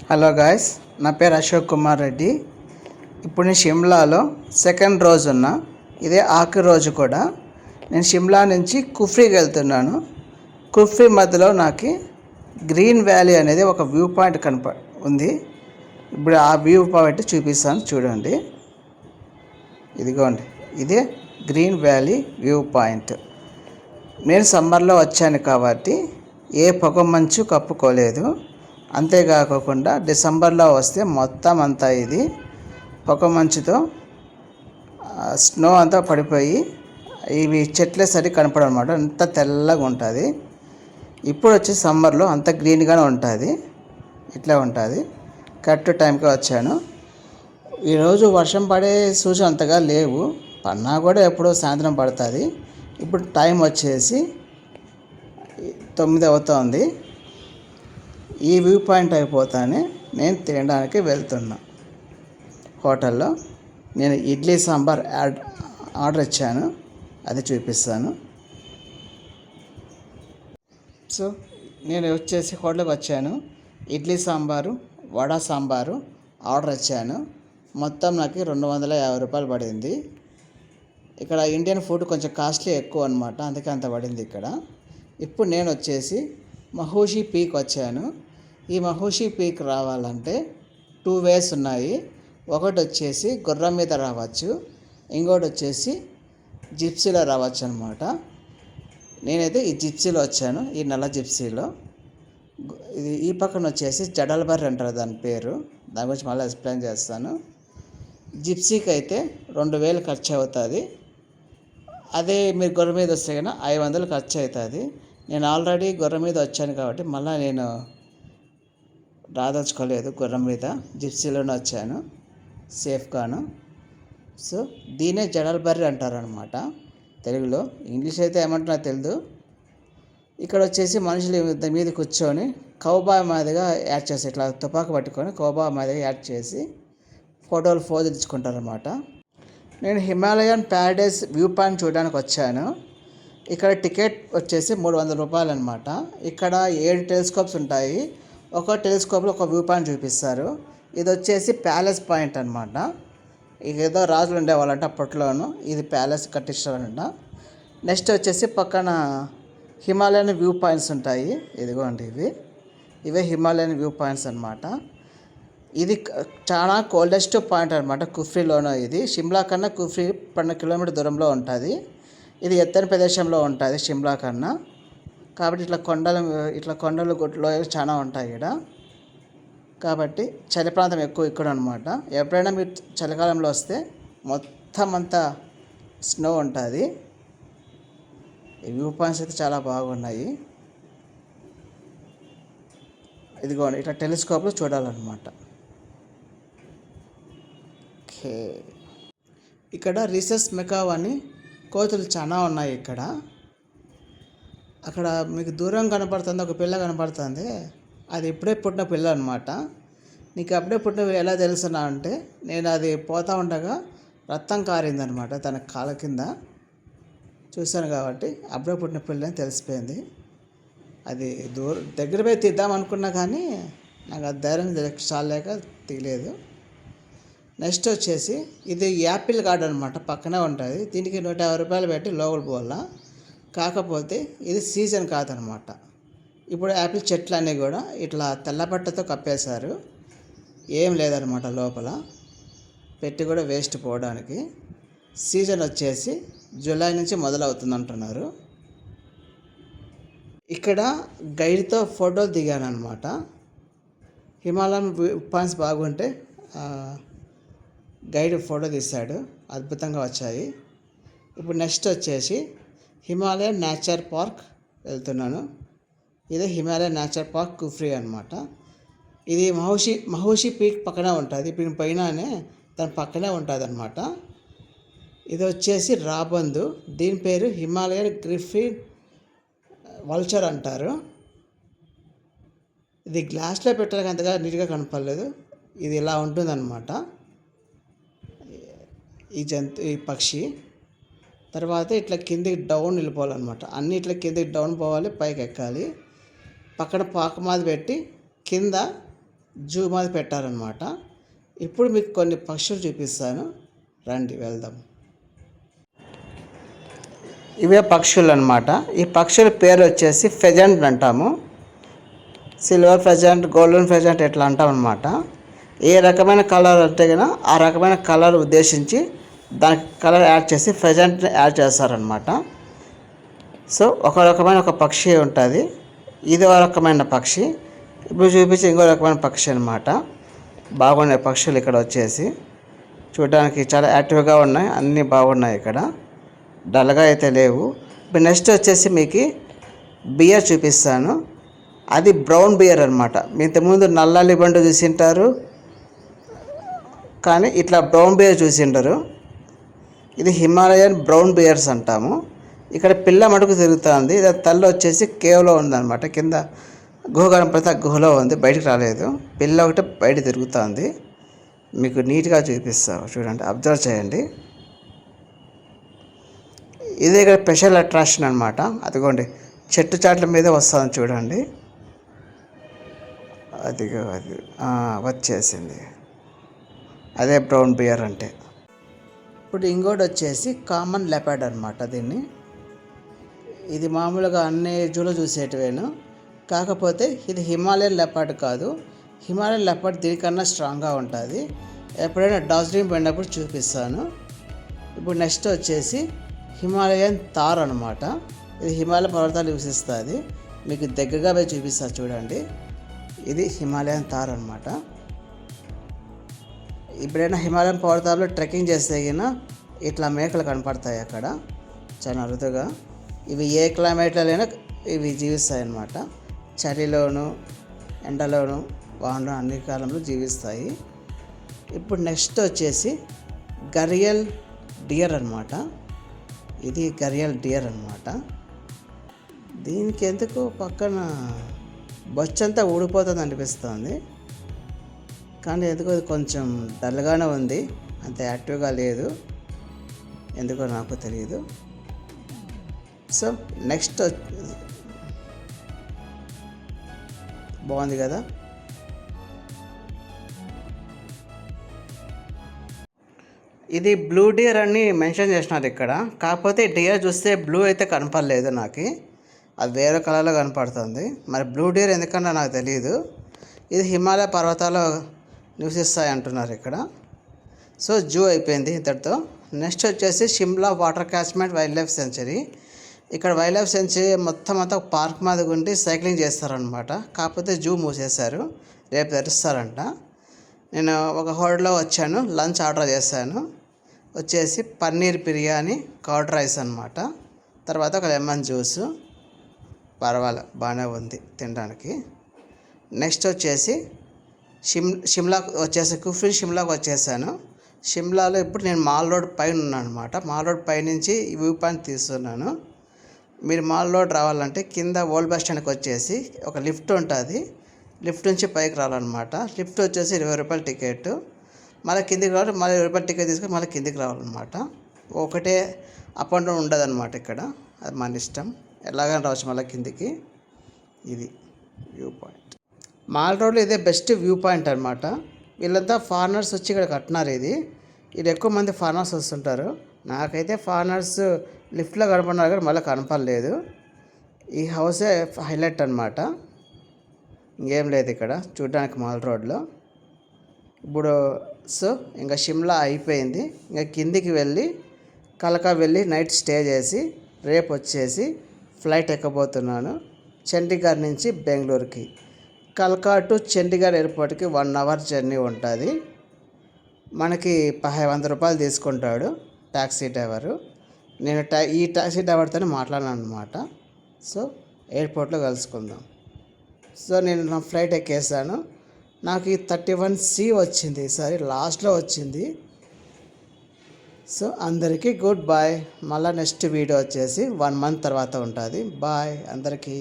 Hello guys, నా పేరు అశోక్ కుమార్ రెడ్డి. ఇప్పుడు నేను షిమ్లాలో సెకండ్ రోజు ఉన్నా. ఇదే ఆఖరి రోజు కూడా. నేను షిమ్లా నుంచి కుఫ్రీకి వెళ్తున్నాను. కుఫ్రీ మధ్యలో నాకు గ్రీన్ వ్యాలీ అనేది ఒక వ్యూ పాయింట్ ఉంది. ఇప్పుడు ఆ వ్యూ పాయింట్ చూపిస్తాను, చూడండి. ఇదిగోండి, ఇదే గ్రీన్ వ్యాలీ వ్యూ పాయింట్. నేను సమ్మర్లో వచ్చాను కాబట్టి ఏ పొగ మంచు కప్పుకోలేదు. అంతేకాకుండా డిసెంబర్లో వస్తే మొత్తం అంతా ఇది పొగ మంచుతో స్నో అంతా పడిపోయి ఇవి చెట్లే సరి కనపడనమాట. అంత తెల్లగా ఉంటుంది. ఇప్పుడు వచ్చి సమ్మర్లో అంత గ్రీన్గానే ఉంటుంది. ఇట్లా ఉంటుంది. కరెక్ట్ టైంకి వచ్చాను. ఈరోజు వర్షం పడే సూచన అంతగా లేవు. పన్నా కూడా ఎప్పుడో సాయంత్రం పడుతుంది. ఇప్పుడు టైం వచ్చేసి 9 అవుతుంది. ఈ వ్యూ పాయింట్ అయిపోతానే నేను తినడానికి వెళ్తున్నా. హోటల్లో నేను ఇడ్లీ సాంబార్ ఆర్డర్ ఇచ్చాను, అది చూపిస్తాను. సో నేను వచ్చేసి హోటల్కి వచ్చాను. ఇడ్లీ సాంబారు, వడ సాంబారు ఆర్డర్ ఇచ్చాను. మొత్తం నాకు 250 రూపాయలు పడింది. ఇక్కడ ఇండియన్ ఫుడ్ కొంచెం కాస్ట్లీ ఎక్కువ అనమాట, అందుకే అంత పడింది ఇక్కడ. ఇప్పుడు నేను వచ్చేసి మహూషి పీక్ వచ్చాను. ఈ మహూషి పీక్ రావాలంటే 2 వేస్ ఉన్నాయి. ఒకటి వచ్చేసి గుర్రం మీద రావచ్చు, ఇంకోటి వచ్చేసి జిప్సీలో రావచ్చు అనమాట. నేనైతే ఈ జిప్సీలో వచ్చాను, ఈ నల్ల జిప్సీలో. ఇది ఈ పక్కన వచ్చేసి జడల్బర్రి అంటారు దాని పేరు. దాని గురించి మళ్ళీ ఎక్స్ప్లెయిన్ చేస్తాను. జిప్సీకి అయితే 2000 ఖర్చు అవుతుంది. అదే మీరు గుర్రం మీద వస్తే కన్నా 500 ఖర్చు అవుతుంది. నేను ఆల్రెడీ గుర్రం మీద వచ్చాను కాబట్టి మళ్ళీ నేను రాదలుచుకోలేదు. గుర్రం మీద జిప్సీలోనే వచ్చాను, సేఫ్గాను. సో దీనే జడల్బర్రి అంటారనమాట తెలుగులో. ఇంగ్లీష్ అయితే ఏమంటున్నా తెలియదు. ఇక్కడ వచ్చేసి మనుషులు మీద కూర్చొని కౌబాయ్ మాదిరిగా యాడ్ చేసి, ఇట్లా తుపాకు పట్టుకొని కౌబాయ్ మాదిరిగా యాడ్ చేసి ఫోటోలు తెచ్చుకుంటారనమాట. నేను హిమాలయన్ ప్యారడైజ్ వ్యూ పాయింట్ చూడడానికి వచ్చాను. ఇక్కడ టికెట్ వచ్చేసి 300 రూపాయలు అనమాట. ఇక్కడ 7 టెలిస్కోప్స్ ఉంటాయి. ఒక టెలిస్కోప్లో ఒక వ్యూ పాయింట్ చూపిస్తారు. ఇది వచ్చేసి ప్యాలెస్ పాయింట్ అనమాట. ఏదో రాజులు ఉండేవాళ్ళంట అప్పట్లోనూ. ఇది ప్యాలెస్ కట్టించారంట. నెక్స్ట్ వచ్చేసి పక్కన హిమాలయన్ వ్యూ పాయింట్స్ ఉంటాయి. ఇదిగోండి, ఇవే హిమాలయన్ వ్యూ పాయింట్స్ అనమాట. ఇది చాలా కోల్డెస్ట్ పాయింట్ అనమాట కుఫ్రీలోనూ. ఇది షిమ్లా కన్నా కుఫ్రీ 12 కిలోమీటర్ దూరంలో ఉంటుంది. ఇది ఎత్తైన ప్రదేశంలో ఉంటుంది షిమ్లా కన్నా. కాబట్టి ఇట్లా కొండలు గుట్టలు చాలా ఉంటాయి ఇక్కడ. కాబట్టి చలి ప్రాంతం ఎక్కువ ఇక్కడ అనమాట. ఎప్పుడైనా మీరు చలికాలంలో వస్తే మొత్తం అంతా స్నో ఉంటుంది. ఈ వ్యూ పాయింట్స్ అయితే చాలా బాగున్నాయి. ఇదిగోండి, ఇట్లా టెలిస్కోప్లో చూడాలన్నమాట. ఓకే, ఇక్కడ రీసెస్ మెకావ్ అని కోతులు చాలా ఉన్నాయి ఇక్కడ. అక్కడ మీకు దూరం కనపడుతుంది, ఒక పిల్ల కనపడుతుంది. అది ఇప్పుడే పుట్టిన పిల్ల అనమాట. నీకు అప్పుడే పుట్టిన ఎలా తెలుసునా అంటే, నేను అది పోతూ ఉండగా రక్తం కారిందనమాట తన కాళ్ళ కింద చూశాను కాబట్టి అప్పుడే పుట్టిన పిల్ల అని తెలిసిపోయింది. అది దగ్గర పోయి తీద్దామనుకున్నా కానీ నాకు ఆ ధైర్యం చాలేక తీయలేదు. నెక్స్ట్ వచ్చేసి ఇది యాపిల్ గార్డెన్ అనమాట, పక్కనే ఉంటుంది. దీనికి 150 రూపాయలు పెట్టి లోపల పోవాలా. కాకపోతే ఇది సీజన్ కాదనమాట. ఇప్పుడు యాపిల్ చెట్లు అన్నీ కూడా ఇట్లా తెల్లబట్టతో కప్పేశారు. ఏం లేదనమాట లోపల. పెట్టి కూడా వేస్ట్ పోవడానికి. సీజన్ వచ్చేసి జూలై నుంచి మొదలవుతుంది అంటున్నారు. ఇక్కడ గైడ్తో ఫోటోలు దిగాను అనమాట. హిమాలయన్ పాయింట్స్ బాగుంటే గైడ్ ఫోటో తీశాడు, అద్భుతంగా వచ్చాయి. ఇప్పుడు నెక్స్ట్ వచ్చేసి హిమాలయన్ నేచర్ పార్క్ వెళ్తున్నాను. ఇదే హిమాలయన్ నేచర్ పార్క్ కుఫ్రీ అనమాట. ఇది మహూషి పీక్ పక్కనే ఉంటుంది. ఇప్పుడు పైననే దాని పక్కనే ఉంటుంది అనమాట. ఇది వచ్చేసి రాబందు. దీని పేరు హిమాలయన్ గ్రిఫిన్ వల్చర్ అంటారు. ఇది గ్లాస్లో పెట్టడానికి అంతగా నీట్గా కనపడలేదు. ఇది ఇలా ఉంటుందన్నమాట ఈ పక్షి. తర్వాత ఇట్లా కిందికి డౌన్ వెళ్ళిపోవాలన్నమాట. అన్నీ ఇట్లా కిందికి డౌన్ పోవాలి, పైకి ఎక్కాలి. పక్కన పాక మాది పెట్టి కింద జూ మాది పెట్టారనమాట. ఇప్పుడు మీకు కొన్ని పక్షులు చూపిస్తాను, రండి వెళ్దాం. ఇవే పక్షులు అనమాట. ఈ పక్షుల పేరు వచ్చేసి ఫెజెంట్ అంటాము. సిల్వర్ ఫెజెంట్, గోల్డెన్ ఫెజెంట్ ఇట్లా అంటాం అనమాట. ఏ రకమైన కలర్ అంటే కనుక ఆ రకమైన కలర్ ఉద్దేశించి దానికి కలర్ యాడ్ చేసి ఫెజెంట్ని యాడ్ చేస్తారనమాట. సో ఒక రకమైన ఒక పక్షి ఉంటుంది. ఇది ఒక రకమైన పక్షి. ఇప్పుడు చూపించి ఇంకో రకమైన పక్షి అనమాట. బాగున్నాయి పక్షులు ఇక్కడ వచ్చేసి. చూడడానికి చాలా యాక్టివ్గా ఉన్నాయి, అన్నీ బాగున్నాయి ఇక్కడ, డల్గా అయితే లేవు. ఇప్పుడు నెక్స్ట్ వచ్చేసి మీకు బియర్ చూపిస్తాను. అది బ్రౌన్ బియర్ అనమాట. మీ ఇంతకుముందు నల్లాలి బండు చూసింటారు, కానీ ఇట్లా బ్రౌన్ బియర్ చూసింటారు. ఇది హిమాలయన్ బ్రౌన్ బియర్స్ అంటాము. ఇక్కడ పిల్ల మటుకు తిరుగుతుంది. ఇది తల్లి వచ్చేసి కేవ్లో ఉందన్నమాట. కింద గుహ కనపడితే ఆ గుహలో ఉంది, బయటకు రాలేదు. పిల్ల ఒకటి బయట తిరుగుతుంది. మీకు నీట్గా చూపిస్తాను, చూడండి, అబ్జర్వ్ చేయండి. ఇది ఇక్కడ స్పెషల్ అట్రాక్షన్ అనమాట. అదిగోండి చెట్టు చాట్ల మీద వస్తుంది చూడండి. అదిగో అది వచ్చేసింది. అదే బ్రౌన్ బియర్ అంటే. ఇప్పుడు ఇంకోటి వచ్చేసి కామన్ లెపర్డ్ అనమాట. ఇది మామూలుగా అన్ని జూలో చూసేటివేను, కాకపోతే ఇది హిమాలయన్ లెపర్డ్ కాదు. హిమాలయన్ లెపర్డ్ దీనికన్నా స్ట్రాంగ్గా ఉంటుంది. ఎప్పుడైనా డార్జిలింగ్ పోయినప్పుడు చూపిస్తాను. ఇప్పుడు నెక్స్ట్ వచ్చేసి హిమాలయన్ తార్ అనమాట. ఇది హిమాలయ పర్వతాలు నివసిస్తుంది. మీకు దగ్గరగా పోయి చూపిస్తాను చూడండి. ఇది హిమాలయన్ తార్ అనమాట. ఎప్పుడైనా హిమాలయన్ పర్వతాల్లో ట్రెక్కింగ్ చేస్తే గిన ఇట్లా మేకలు కనపడతాయి అక్కడ, చాలా అరుదుగా. ఇవి ఏ క్లైమేట్లైనా ఇవి జీవిస్తాయి అన్నమాట. చలిలోను, ఎండలోను, వానలో అన్ని కాలంలో జీవిస్తాయి. ఇప్పుడు నెక్స్ట్ వచ్చేసి గరియల్ డియర్ అనమాట. ఇది గరియల్ డియర్ అనమాట. దీనికి ఎందుకు పక్కన బొచ్చంతా ఊడిపోతుంది అనిపిస్తుంది, కానీ ఎందుకో కొంచెం డల్గానే ఉంది, అంత యాక్టివ్గా లేదు, ఎందుకో నాకు తెలియదు. సో నెక్స్ట్ బాగుంది కదా. ఇది బ్లూ డియర్ అని మెన్షన్ చేసినారు ఇక్కడ, కాకపోతే డియర్ చూస్తే బ్లూ అయితే కనపడలేదు నాకు, అది వేరే కలర్లో కనపడుతుంది. మరి బ్లూ డియర్ ఎందుకన్నా నాకు తెలియదు. ఇది హిమాలయ పర్వతాల్లో నివసిస్తాయి అంటున్నారు ఇక్కడ. సో జూ అయిపోయింది ఇంతటితో. నెక్స్ట్ వచ్చేసి Shimla water catchment wild life century. ఇక్కడ వైల్డ్ లైఫ్ సెంచరీ మొత్తం అంతా పార్క్ మీద ఉండి సైక్లింగ్ చేస్తారనమాట. కాకపోతే జూ మూసేశారు, రేపు తెరుస్తారంట. నేను ఒక హోటల్లో వచ్చాను, లంచ్ ఆర్డర్ చేశాను. వచ్చేసి పన్నీర్ బిర్యానీ, కర్డ్ రైస్ అనమాట. తర్వాత ఒక లెమన్ జ్యూసు. పర్వాలేదు, బాగానే ఉంది తినడానికి. నెక్స్ట్ వచ్చేసి షిమ్లా వచ్చేసి కుఫ్రీ షిమ్లాకి వచ్చేసాను. షిమ్లాలో ఇప్పుడు నేను మాల్ రోడ్ పైన ఉన్నాను అనమాట. మాల్ రోడ్ పై నుంచి వ్యూ పాయింట్ తీస్తున్నాను. మీరు మాల్ రోడ్ రావాలంటే కింద ఓల్డ్ బస్ స్టాండ్కి వచ్చేసి ఒక లిఫ్ట్ ఉంటుంది, లిఫ్ట్ నుంచి పైకి రావాలన్నమాట. లిఫ్ట్ వచ్చేసి 20 రూపాయల టికెట్. మళ్ళీ కిందికి రావాలి, మళ్ళీ 20 రూపాయల టికెట్ తీసుకొని మళ్ళీ కిందికి రావాలన్నమాట. ఒకటే అప్ అండ్ డౌన్ ఉండదు అనమాట ఇక్కడ, అది మన ఇష్టం, ఎలాగైనా రావచ్చు మళ్ళీ కిందికి. ఇది వ్యూ పాయింట్. మాల్ రోడ్లో ఇదే బెస్ట్ వ్యూ పాయింట్ అనమాట. వీళ్ళంతా ఫారినర్స్ వచ్చి ఇక్కడ కట్టినారు. ఇది ఎక్కువ మంది ఫారినర్స్ వస్తుంటారు. నాకైతే ఫారినర్స్ లిఫ్ట్లో కనపడినారు కానీ మళ్ళీ కనపడలేదు. ఈ హౌసే హైలైట్ అనమాట, ఇంకేం లేదు ఇక్కడ చూడడానికి మాల్ రోడ్లో. ఇప్పుడు సో ఇంకా షిమ్లా అయిపోయింది. ఇంకా కిందికి వెళ్ళి కలకా వెళ్ళి నైట్ స్టే చేసి రేపు వచ్చేసి ఫ్లైట్ ఎక్కబోతున్నాను చండీగఢ్ నుంచి బెంగళూరుకి. కల్కా టు చండీగఢ్ ఎయిర్పోర్ట్కి 1 అవర్ జర్నీ ఉంటుంది. మనకి 500 రూపాయలు తీసుకుంటాడు ట్యాక్సీ డ్రైవరు. నేను ఈ ట్యాక్సీ డ్రైవర్తోనే మాట్లాడాను అనమాట. సో ఎయిర్పోర్ట్లో కలుసుకుందాం. సో నేను నా ఫ్లైట్ ఎక్కేసాను. నాకు ఈ 31C వచ్చింది, ఈసారి లాస్ట్లో వచ్చింది. సో అందరికీ గుడ్ బాయ్. మళ్ళీ నెక్స్ట్ వీడియో వచ్చేసి 1 మంత్ తర్వాత ఉంటుంది. బాయ్ అందరికీ.